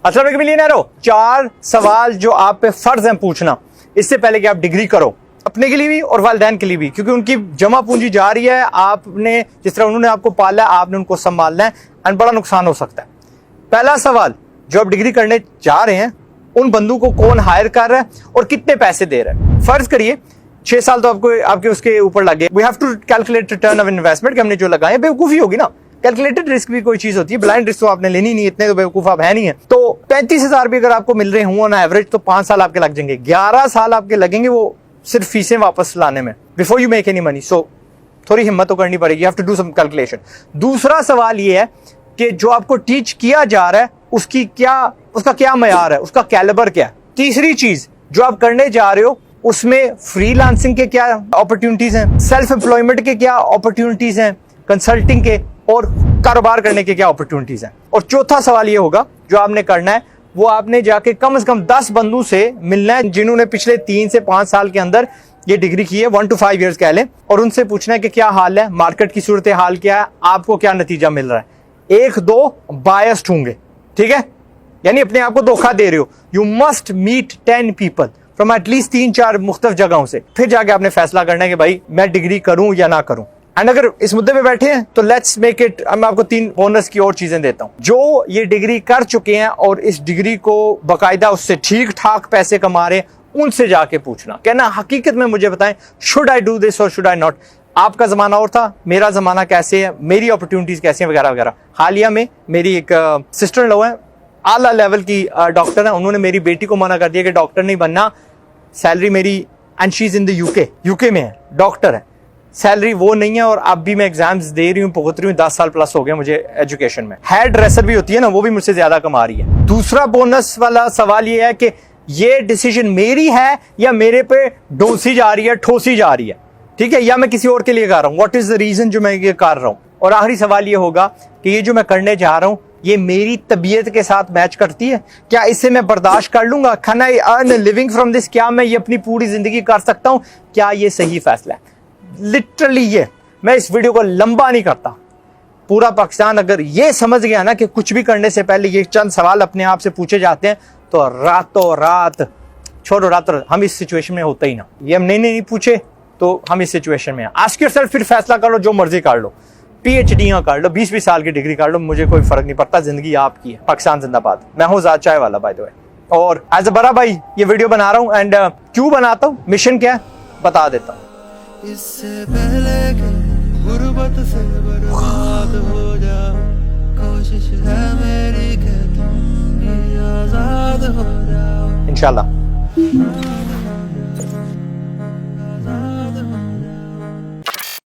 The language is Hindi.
अस्सलाम वालेकुम मिलियनेरो। 4 सवाल जो आप पे फर्ज है पूछना इससे पहले कि आप डिग्री करो, अपने के लिए भी और वालिदैन के लिए भी, क्योंकि उनकी जमा पूंजी जा रही है। आपने जिस तरह उन्होंने आपको पाला है आपने उनको संभालना है एंड बड़ा नुकसान हो सकता है। पहला सवाल, जो आप डिग्री करने जा रहे हैं उन बंदों को कौन हायर कर रहा है और कितने पैसे दे रहा है। फर्ज करिए 6 साल तो आपको आपके उसके ऊपर लगे। We have to calculate return of investment कि हमने जो लगाए, बेवकूफी होगी ना। कैलकुलेटेड रिस्क भी कोई चीज होती है, ब्लाइंड रिस्क तो आपने लेनी नहीं, इतने तो बेवकूफ आप है नहीं है। तो 35,000 भी अगर आपको मिल रहे हों ना एवरेज, तो 5 साल आपके लग जाएंगे, 11 साल आपके लगेंगे वो सिर्फ फीसें वापस लाने में, before you make any money. So थोड़ी हिम्मत तो करनी पड़ेगी, you have to do some calculation. दूसरा सवाल ये है कि जो आपको टीच किया जा रहा है उसका क्या मयार है, उसका कैलिबर क्या है। तीसरी चीज, जो आप करने जा रहे हो उसमें फ्रीलांसिंग के क्या अपॉर्चुनिटीज हैं, सेल्फ एम्प्लॉयमेंट के क्या अपॉर्चुनिटीज हैं, कंसल्टिंग के और कारोबार करने के क्या अपॉर्चुनिटीज हैं। और चौथा सवाल ये होगा, जो आपने करना है वो आपने जाके कम से कम 10 बंदों से मिलना है जिन्होंने पिछले 3 से 5 साल के अंदर ये डिग्री की है, 1 to 5 years कह लें, और उनसे पूछना है कि क्या हाल है, मार्केट की सूरत हाल क्या है, आपको क्या नतीजा मिल रहा है। 1-2 बायस्ड होंगे, ठीक है, यानी अपने आप को धोखा दे रहे हो। You must meet 10 people from at least 3-4 मुख्तलिफ जगहों से, फिर जाके आपने फैसला करना है कि भाई मैं डिग्री करूं या ना करूं। एंड अगर इस मुद्दे पे बैठे हैं तो लेट्स मेक इट, मैं आपको 3 बोनस की और चीजें देता हूं। जो ये डिग्री कर चुके हैं और इस डिग्री को बाकायदा उससे ठीक ठाक पैसे कमा रहे, उनसे जाके पूछना, कहना हकीकत में मुझे बताएं, शुड आई डू दिस और शुड आई नॉट। आपका जमाना और था, मेरा जमाना कैसे है, मेरी अपॉर्चुनिटीज कैसी हैं, वगैरह वगैरह। हालिया में मेरी एक सिस्टर इन लॉ है, आला लेवल की डॉक्टर है, उन्होंने मेरी बेटी को मना कर दिया कि डॉक्टर नहीं बनना, सैलरी मेरी, and she is in the UK में है, डॉक्टर है, सैलरी वो नहीं है, और अब भी मैं एग्जाम्स दे रही हूँ, भुगत रही हूँ, 10 साल प्लस हो गए मुझे एजुकेशन में। हेयर ड्रेसर भी होती है ना, वो भी मुझसे ज्यादा कमा रही है। दूसरा बोनस वाला सवाल ये है कि ये डिसीजन मेरी है या मेरे पे डोसी जा रही है, ठोसी जा रही है, ठीक है, या मैं किसी और के लिए कर रहा हूँ, व्हाट इज द रीजन जो मैं ये कर रहा हूँ। और आखिरी सवाल ये होगा कि ये जो मैं करने जा रहा हूँ ये मेरी तबीयत के साथ मैच करती है, क्या इससे मैं बर्दाश्त कर लूंगा, can I earn living from this, क्या मैं ये अपनी पूरी जिंदगी कर सकता हूँ, क्या ये सही फैसला है। लिटरली ये, मैं इस वीडियो को लंबा नहीं करता, पूरा पाकिस्तान अगर ये समझ गया ना कि कुछ भी करने से पहले ये चंद सवाल अपने आप से पूछे जाते हैं, तो रातों रात, छोड़ो रातों, हम इस सिचुएशन में होते ही ना। ये हम नहीं पूछे तो हम इस सिचुएशन में हैं। आस्क योरसेल्फ, फिर फैसला कर लो, जो मर्जी कर लो, PhD कर लो, 20-20 साल की डिग्री कर लो, मुझे कोई फर्क नहीं पड़ता, जिंदगी आपकी है। पाकिस्तान जिंदाबाद। मैं हूँ ज़ाद चाय वाला बाय द वे, और एज अ बड़ा भाई ये वीडियो बना रहा हूँ। एंड क्यों बनाता हूँ, मिशन क्या है बता देता हूँ। इससे पहले कि गुर्बत से बर्बाद हो जाओ, कोशिश है मेरी कि तुम भी आजाद हो जाओ इंशाल्लाह।